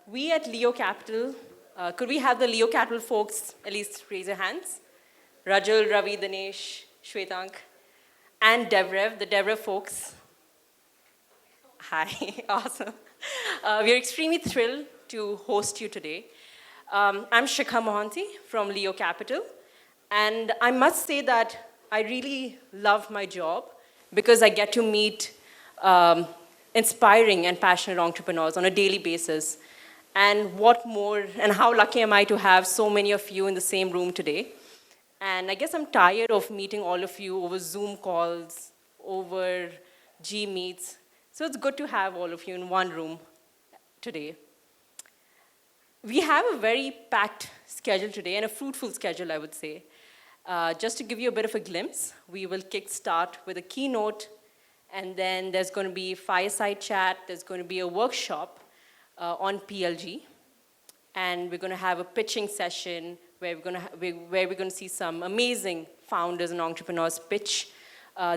We at Leo Capital, could we have the Leo Capital folks at least raise your hands? Rajul, Ravi, Dinesh, Shwetank, and DevRev, the DevRev folks. Hi, awesome. We are extremely thrilled to host you today. I'm Shikha Mohanty from Leo Capital, and I must say that I really love my job because I get to meet inspiring and passionate entrepreneurs on a daily basis. And what more, and how lucky am I to have so many of you in the same room today. And I guess I'm tired of meeting all of you over Zoom calls, over G Meets. So it's good to have all of you in one room today. We have a very packed schedule today, and a fruitful schedule, I would say. Just to give you a bit of a glimpse, we will kickstart with a keynote, and then there's going to be fireside chat, there's going to be a workshop on PLG, and we're going to have a pitching session where we're going to see some amazing founders and entrepreneurs pitch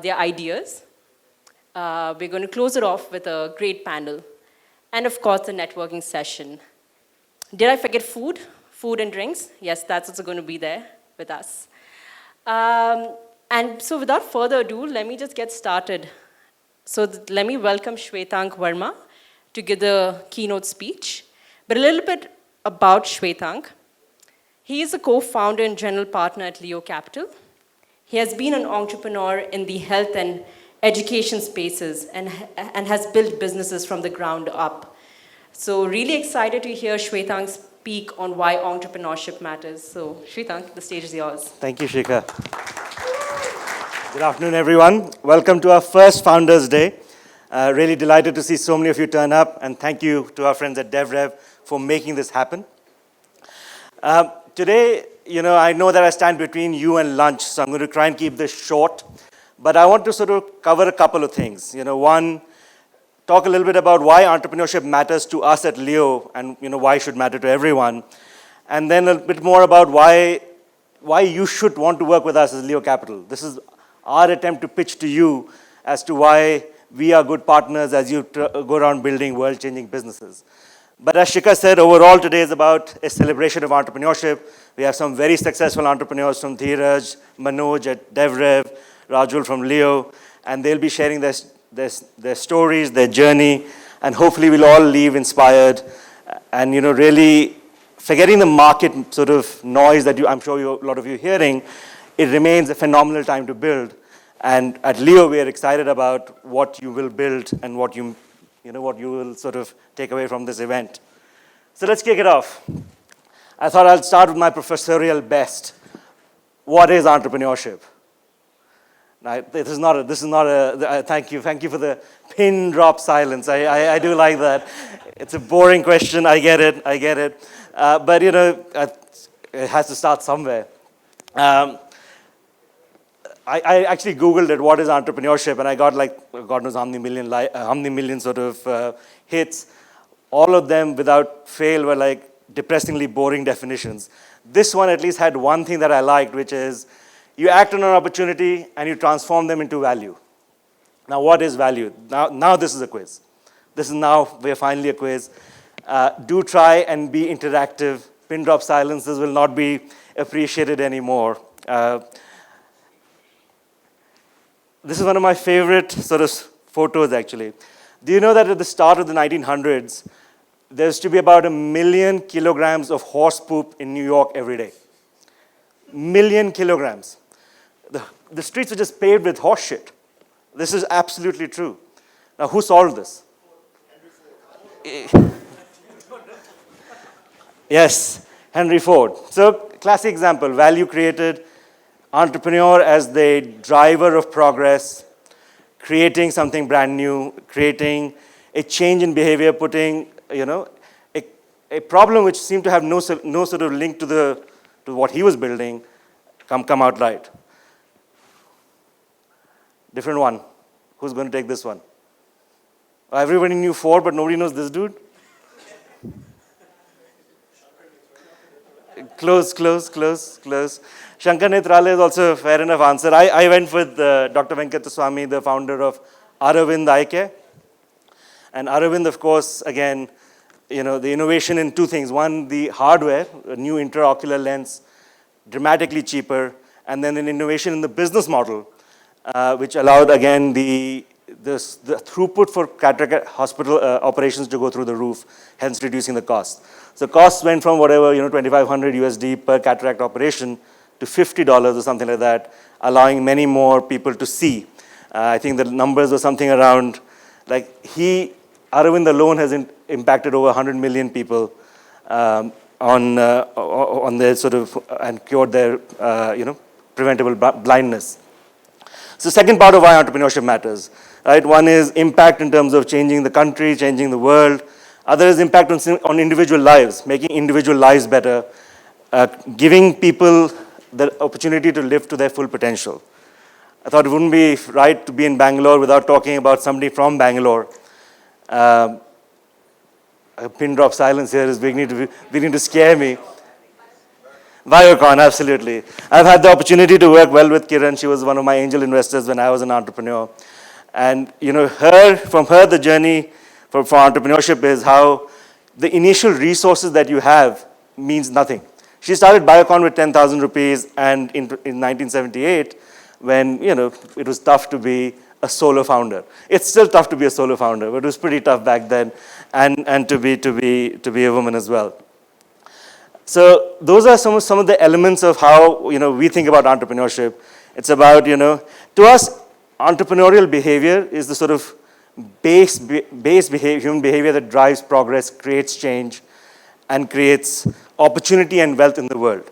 their ideas. We're going to close it off with a great panel, and of course, the networking session. Did I forget food? Food and drinks? Yes, that's also going to be there with us. And so without further ado, let me just get started. So let me welcome Shwetank Verma to give the keynote speech. But a little bit about Shwetank. He is a co-founder and general partner at Leo Capital. He has been an entrepreneur in the health and education spaces and has built businesses from the ground up. So really excited to hear Shwetank speak on why entrepreneurship matters. So Shwetank, the stage is yours. Thank you, Shikha. Good afternoon, everyone. Welcome to our first Founders Day. Really delighted to see so many of you turn up, and thank you to our friends at DevRev for making this happen. Today, I know that I stand between you and lunch, so I'm going to try and keep this short. But I want to sort of cover a couple of things. One, talk a little bit about why entrepreneurship matters to us at Leo, and why it should matter to everyone. And then a bit more about why you should want to work with us as Leo Capital. This is our attempt to pitch to you as to why we are good partners as you go around building world-changing businesses. But as Shikha said, overall today is about a celebration of entrepreneurship. We have some very successful entrepreneurs from Dheeraj, Manoj at DevRev, Rajul from Leo, and they'll be sharing their stories, their journey, and hopefully we'll all leave inspired and really forgetting the market sort of noise that I'm sure a lot of you are hearing. It remains a phenomenal time to build. And at Leo, we are excited about what you will build and what you will sort of take away from this event. So let's kick it off. I thought I'll start with my professorial best. What is entrepreneurship? Now, this is not a thank you for the pin drop silence. I do like that. It's a boring question. I get it. But it has to start somewhere. I actually Googled it, what is entrepreneurship, and I got God knows how many million sort of hits. All of them, without fail, were depressingly boring definitions. This one at least had one thing that I liked, which is you act on an opportunity and you transform them into value. Now, what is value? Now this is a quiz. We're finally a quiz. Do try and be interactive. Pin drop silences will not be appreciated anymore. This is one of my favorite sort of photos, actually. Do you know that at the start of the 1900s, there used to be about 1 million kilograms of horse poop in New York every day? 1 million kilograms. The streets were just paved with horse shit. This is absolutely true. Now, who solved this? Yes, Henry Ford. So, classic example, value created. Entrepreneur as the driver of progress, creating something brand new, creating a change in behavior, putting a problem which seemed to have no sort of link to what he was building, come out right. Different one. Who's going to take this one? Everybody knew Ford, but nobody knows this dude. Close. Shankar Netrale is also a fair enough answer. I went with Dr. Venkat Swami, the founder of Aravind Eye Care. And Aravind, of course, again, the innovation in two things. One, the hardware, a new intraocular lens, dramatically cheaper, and then an innovation in the business model, which allowed, again, the throughput for cataract hospital operations to go through the roof, hence reducing the cost. So costs went from whatever, $2,500 USD per cataract operation to $50 or something like that, allowing many more people to see. I think the numbers were something around, Aravind alone has impacted over 100 million people on their and cured their, preventable blindness. So second part of why entrepreneurship matters, right? One is impact in terms of changing the country, changing the world. Other is impact on individual lives, making individual lives better, giving people the opportunity to live to their full potential. I thought it wouldn't be right to be in Bangalore without talking about somebody from Bangalore. A pin drop silence here is beginning to scare me. Biocon, absolutely. I've had the opportunity to work well with Kiran. She was one of my angel investors when I was an entrepreneur. And from her, the journey for entrepreneurship is how the initial resources that you have means nothing. She started Biocon with 10,000 rupees, and in 1978, when it was tough to be a solo founder. It's still tough to be a solo founder, but it was pretty tough back then, and to be a woman as well. So those are some of the elements of how we think about entrepreneurship. It's about to us, entrepreneurial behavior is the sort of base behavior, human behavior that drives progress, creates change, and creates opportunity and wealth in the world.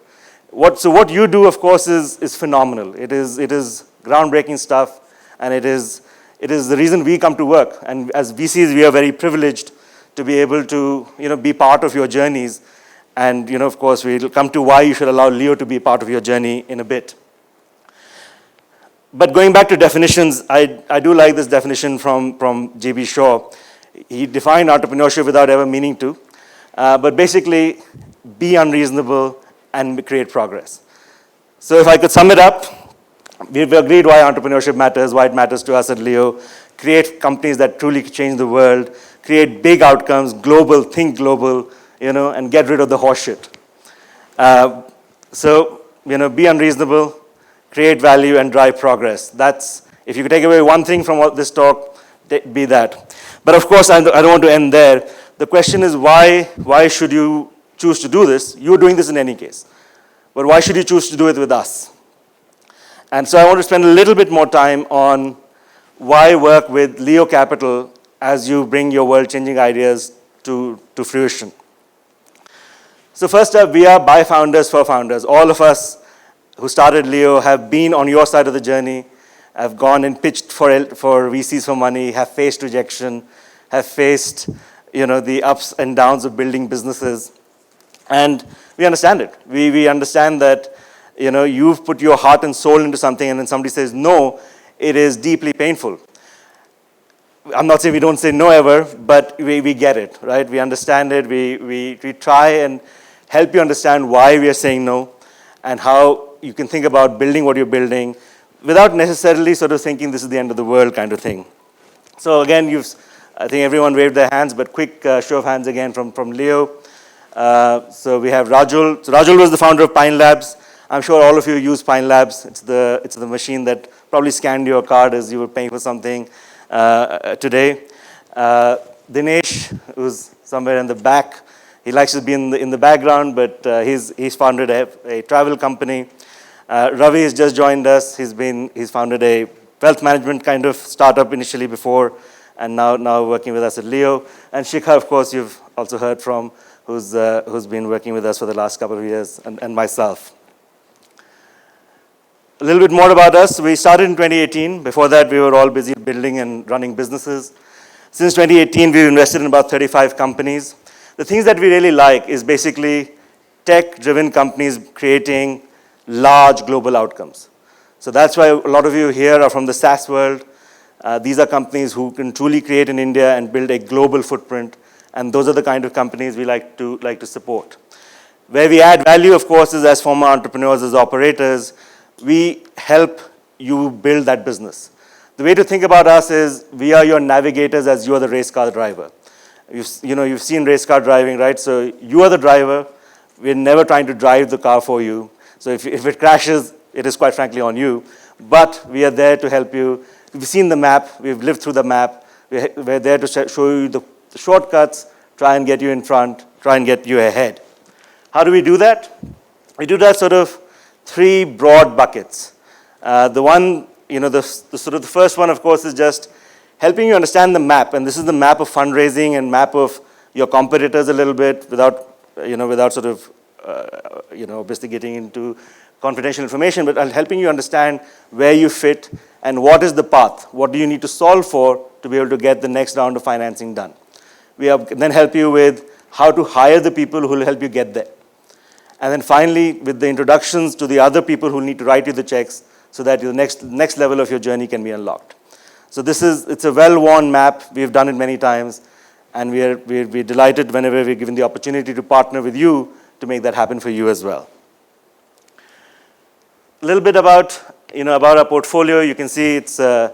So what you do, of course, is phenomenal. It is groundbreaking stuff, and it is the reason we come to work. And as VCs, we are very privileged to be able to be part of your journeys. And of course, we'll come to why you should allow Leo to be part of your journey in a bit. But going back to definitions, I do like this definition from J.B. Shaw. He defined entrepreneurship without ever meaning to, but basically, be unreasonable and create progress. So if I could sum it up, we've agreed why entrepreneurship matters, why it matters to us at Leo. Create companies that truly change the world, create big outcomes, global, think global, and get rid of the horse shit. So, be unreasonable, create value, and drive progress. That's, if you could take away one thing from this talk, be that. But of course, I don't want to end there. The question is, why should you choose to do this? You're doing this in any case. But why should you choose to do it with us? And so I want to spend a little bit more time on why work with Leo Capital as you bring your world-changing ideas to fruition. So first up, we are by founders for founders. All of us who started Leo have been on your side of the journey, have gone and pitched for VCs for money, have faced rejection, have faced the ups and downs of building businesses. And we understand it. We understand that you've put your heart and soul into something, and then somebody says no, it is deeply painful. I'm not saying we don't say no ever, but we get it, right? We understand it. We try and help you understand why we are saying no, and how you can think about building what you're building without necessarily sort of thinking this is the end of the world kind of thing. So again, I think everyone waved their hands, but quick show of hands again from Leo. So we have Rajul. So Rajul was the founder of Pine Labs. I'm sure all of you use Pine Labs. It's the machine that probably scanned your card as you were paying for something today. Dinesh, who's somewhere in the back, he likes to be in the background, but he's founded a travel company. Ravi has just joined us. He's founded a wealth management kind of startup initially before, and now working with us at Leo. And Shikha, of course, you've also heard from, who's been working with us for the last couple of years, and myself. A little bit more about us. We started in 2018. Before that, we were all busy building and running businesses. Since 2018, we've invested in about 35 companies. The things that we really like is basically tech-driven companies creating large global outcomes. So that's why a lot of you here are from the SaaS world. These are companies who can truly create in India and build a global footprint, and those are the kind of companies we like to support. Where we add value, of course, is as former entrepreneurs, as operators, we help you build that business. The way to think about us is we are your navigators as you are the race car driver. You've seen race car driving, right? So you are the driver. We're never trying to drive the car for you. So if it crashes, it is quite frankly on you. But we are there to help you. We've seen the map. We've lived through the map. We're there to show you the shortcuts, try and get you in front, try and get you ahead. How do we do that? We do that sort of three broad buckets. The first one, of course, is just helping you understand the map. And this is the map of fundraising and map of your competitors a little bit without sort of, obviously getting into confidential information, but helping you understand where you fit and what is the path. What do you need to solve for to be able to get the next round of financing done? We then help you with how to hire the people who will help you get there. And then finally, with the introductions to the other people who need to write you the checks so that the next level of your journey can be unlocked. So it's a well-worn map. We've done it many times. And we're delighted whenever we're given the opportunity to partner with you to make that happen for you as well. A little bit about our portfolio. You can see it's a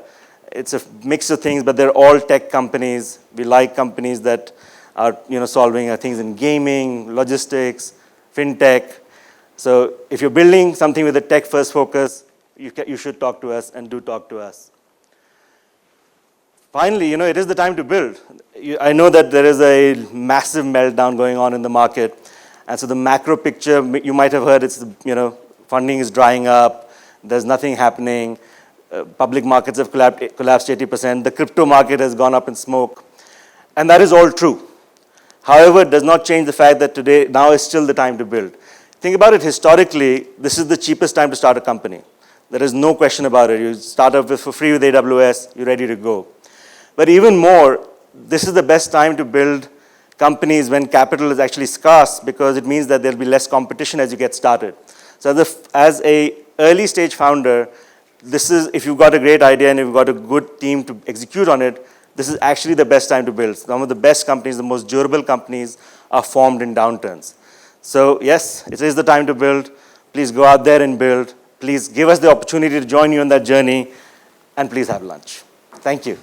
mix of things, but they're all tech companies. We like companies that are solving things in gaming, logistics, fintech. So if you're building something with a tech-first focus, you should talk to us and do talk to us. Finally, it is the time to build. I know that there is a massive meltdown going on in the market. And so the macro picture, you might have heard, funding is drying up. There's nothing happening. Public markets have collapsed 80%. The crypto market has gone up in smoke. And that is all true. However, it does not change the fact that now is still the time to build. Think about it historically, this is the cheapest time to start a company. There is no question about it. You start up for free with AWS, you're ready to go. But even more, this is the best time to build companies when capital is actually scarce, because it means that there'll be less competition as you get started. So as a early stage founder, if you've got a great idea and you've got a good team to execute on it, this is actually the best time to build. Some of the best companies, the most durable companies, are formed in downturns. So yes, it is the time to build. Please go out there and build. Please give us the opportunity to join you on that journey, and please have lunch. Thank you.